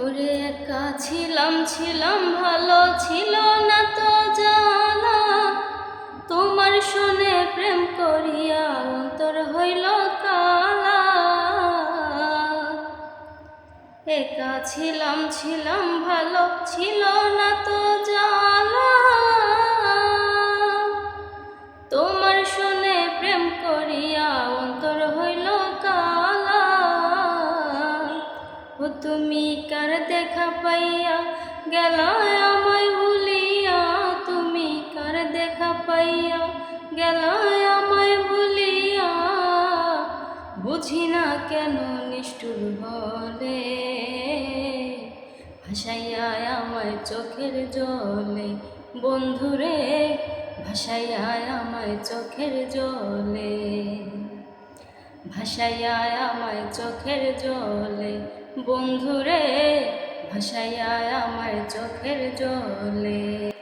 ওরে একা ছিলাম ভালো ছিল না তো জানা, তোমার শুনে প্রেম করিয়া অন্তর হইল কালা। একা ছিলাম ভালো ছিল না তো জানা, তোমার শুনে প্রেম করিয়া অন্তর হইল কালা। ও তুমি কার দেখা পাইয়া গেলা আমায় ভুলিয়া, তুমি কার দেখা পাইয়া গেলা আমায় ভুলিয়া, বুঝি না কেন নিষ্ঠুর হলে ভাসাইয়া আমায় চোখের জলে। বন্ধুরে ভাসাইয়া আমায় চোখের জলে, ভাসাইয়া আমায় চোখের জলে। বন্ধুরে ভাসাইয়া আমায় চোখের জলে।